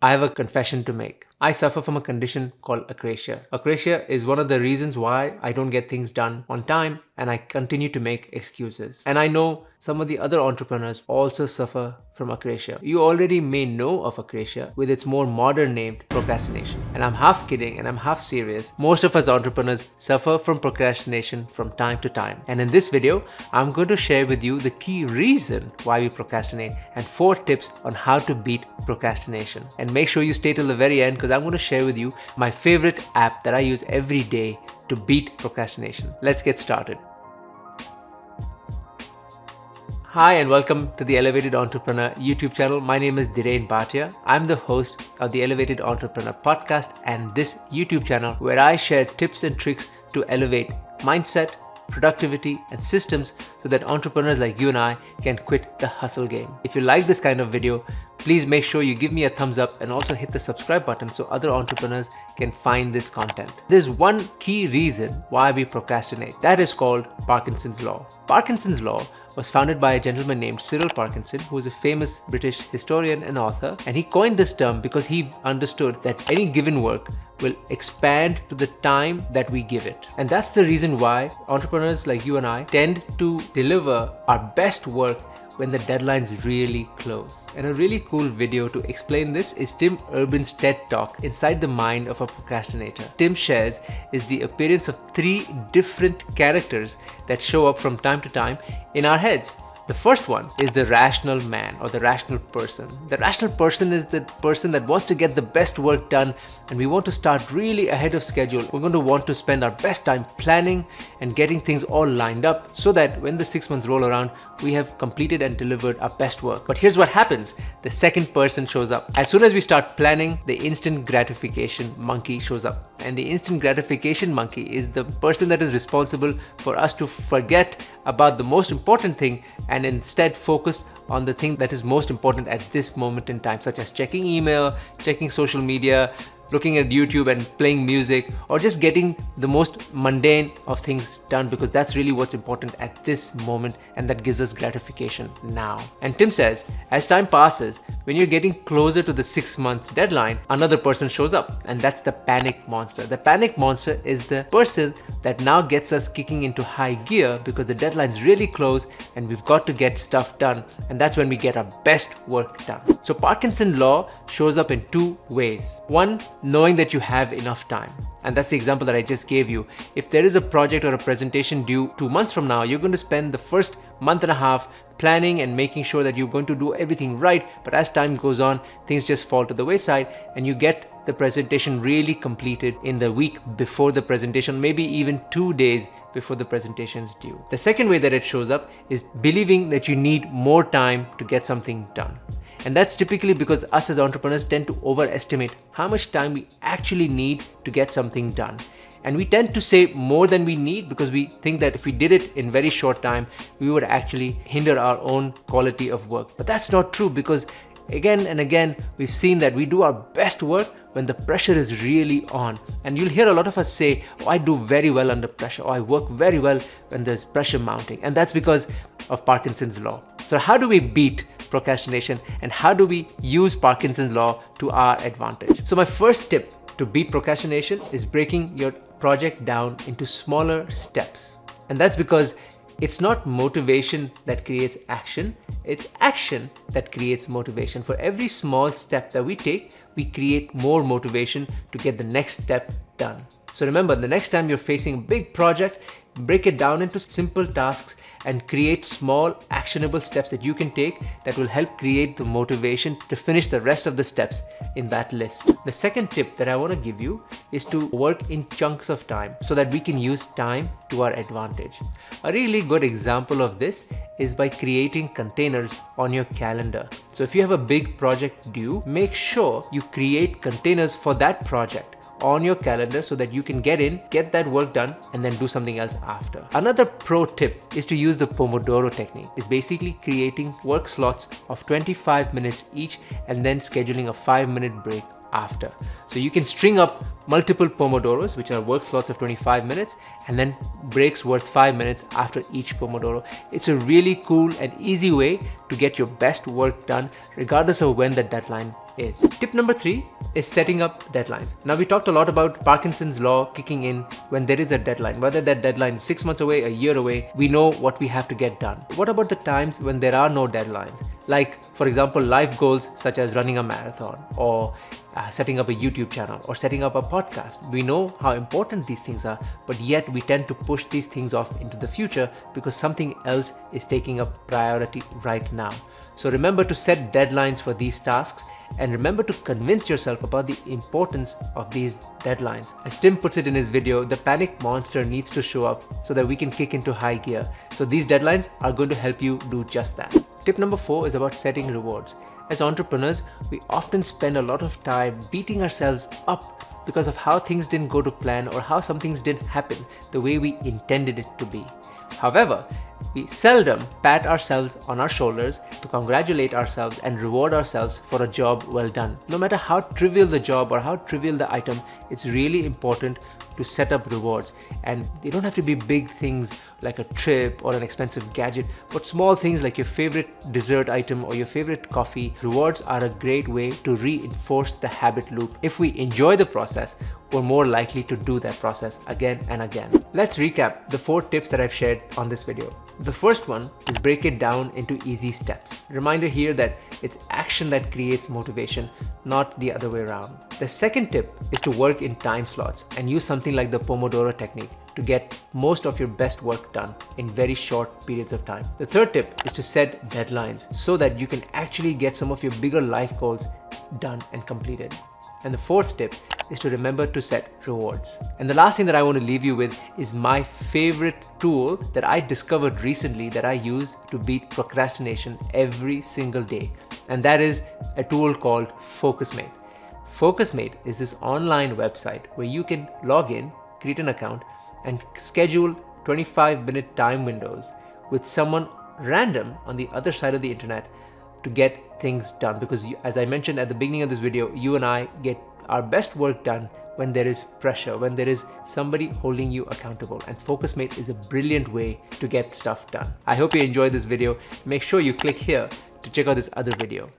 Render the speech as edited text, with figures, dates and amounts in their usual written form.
I have a confession to make. I suffer from a condition called acrasia. Acrasia is one of the reasons why I don't get things done on time and I continue to make excuses. And I know some of the other entrepreneurs also suffer from acrasia. You already may know of acrasia with its more modern name, procrastination. And I'm half kidding and I'm half serious. Most of us entrepreneurs suffer from procrastination from time to time. And in this video, I'm going to share with you the key reason why we procrastinate and 4 tips on how to beat procrastination. And make sure you stay till the very end because I'm going to share with you my favorite app that I use every day to beat procrastination. Let's get started. Hi and welcome to the Elevated Entrepreneur YouTube channel. My name is Dhiren Bhatia. I'm the host of the Elevated Entrepreneur podcast and this YouTube channel where I share tips and tricks to elevate mindset, productivity and systems so that entrepreneurs like you and I can quit the hustle game. If you like this kind of video, please make sure you give me a thumbs up and also hit the subscribe button so other entrepreneurs can find this content. There's one key reason why we procrastinate. That is called Parkinson's Law. Parkinson's Law was founded by a gentleman named Cyril Parkinson, who is a famous British historian and author. And he coined this term because he understood that any given work will expand to the time that we give it. And that's the reason why entrepreneurs like you and I tend to deliver our best work when the deadline's really close. And a really cool video to explain this is Tim Urban's TED Talk, Inside the Mind of a Procrastinator. Tim shares is the appearance of 3 different characters that show up from time to time in our heads. The first one is the rational man or the rational person. The rational person is the person that wants to get the best work done and we want to start really ahead of schedule. We're going to want to spend our best time planning and getting things all lined up so that when the 6 months roll around, we have completed and delivered our best work. But here's what happens. The second person shows up. As soon as we start planning, the instant gratification monkey shows up. And the instant gratification monkey is the person that is responsible for us to forget about the most important thing and instead focus on the thing that is most important at this moment in time, such as checking email, checking social media, looking at YouTube and playing music, or just getting the most mundane of things done because that's really what's important at this moment and that gives us gratification now. And Tim says, as time passes, when you're getting closer to the 6-month deadline, another person shows up and that's the panic monster. The panic monster is the person that now gets us kicking into high gear because the deadline's really close and we've got to get stuff done, and that's when we get our best work done. So Parkinson's Law shows up in 2 ways. One, knowing that you have enough time. And that's the example that I just gave you. If there is a project or a presentation due 2 months from now, you're going to spend the first month and a half planning and making sure that you're going to do everything right. But as time goes on, things just fall to the wayside and you get the presentation really completed in the week before the presentation, maybe even 2 days before the presentation is due. The second way that it shows up is believing that you need more time to get something done. And that's typically because us as entrepreneurs tend to overestimate how much time we actually need to get something done. And we tend to say more than we need because we think that if we did it in very short time, we would actually hinder our own quality of work. But that's not true because again and again, we've seen that we do our best work when the pressure is really on. And you'll hear a lot of us say, oh, I do very well under pressure, or I work very well when there's pressure mounting. And that's because of Parkinson's Law. So how do we beat procrastination and how do we use Parkinson's Law to our advantage? So my first tip to beat procrastination is breaking your project down into smaller steps. And that's because it's not motivation that creates action, it's action that creates motivation. For every small step that we take, we create more motivation to get the next step done. So remember, the next time you're facing a big project, break it down into simple tasks and create small actionable steps that you can take that will help create the motivation to finish the rest of the steps in that list. The second tip that I want to give you is to work in chunks of time so that we can use time to our advantage. A really good example of this is by creating containers on your calendar. So if you have a big project due, make sure you create containers for that project on your calendar so that you can get that work done and then do something else after. Another pro tip is to use the Pomodoro technique. It's basically creating work slots of 25 minutes each and then scheduling a 5-minute break after. So you can string up multiple Pomodoros, which are work slots of 25 minutes, and then breaks worth 5 minutes after each Pomodoro. It's a really cool and easy way to get your best work done regardless of when the deadline is. Tip number 3 is setting up deadlines. Now, we talked a lot about Parkinson's law kicking in when there is a deadline. Whether that deadline is 6 months away, a year away, we know what we have to get done. What about the times when there are no deadlines? Like, for example, life goals such as running a marathon or setting up a YouTube channel or setting up a podcast. We know how important these things are, but yet we tend to push these things off into the future because something else is taking up priority right now. So remember to set deadlines for these tasks, and remember to convince yourself about the importance of these deadlines. As Tim puts it in his video, the panic monster needs to show up so that we can kick into high gear. So these deadlines are going to help you do just that. Tip number 4 is about setting rewards. As entrepreneurs, we often spend a lot of time beating ourselves up because of how things didn't go to plan or how some things didn't happen the way we intended it to be. However, we seldom pat ourselves on our shoulders to congratulate ourselves and reward ourselves for a job well done. No matter how trivial the job or how trivial the item, it's really important to set up rewards. And they don't have to be big things like a trip or an expensive gadget, but small things like your favorite dessert item or your favorite coffee. Rewards are a great way to reinforce the habit loop. If we enjoy the process, we're more likely to do that process again and again. Let's recap the 4 tips that I've shared on this video. The first one is break it down into easy steps. Reminder here that it's action that creates motivation, not the other way around. The second tip is to work in time slots and use something like the Pomodoro technique to get most of your best work done in very short periods of time. The third tip is to set deadlines so that you can actually get some of your bigger life goals done and completed. And the fourth tip is to remember to set rewards. And the last thing that I want to leave you with is my favorite tool that I discovered recently that I use to beat procrastination every single day. And that is a tool called FocusMate. FocusMate is this online website where you can log in, create an account, and schedule 25-minute time windows with someone random on the other side of the internet to get things done. Because as I mentioned at the beginning of this video, you and I get our best work done when there is pressure, when there is somebody holding you accountable. And FocusMate is a brilliant way to get stuff done. I hope you enjoyed this video. Make sure you click here to check out this other video.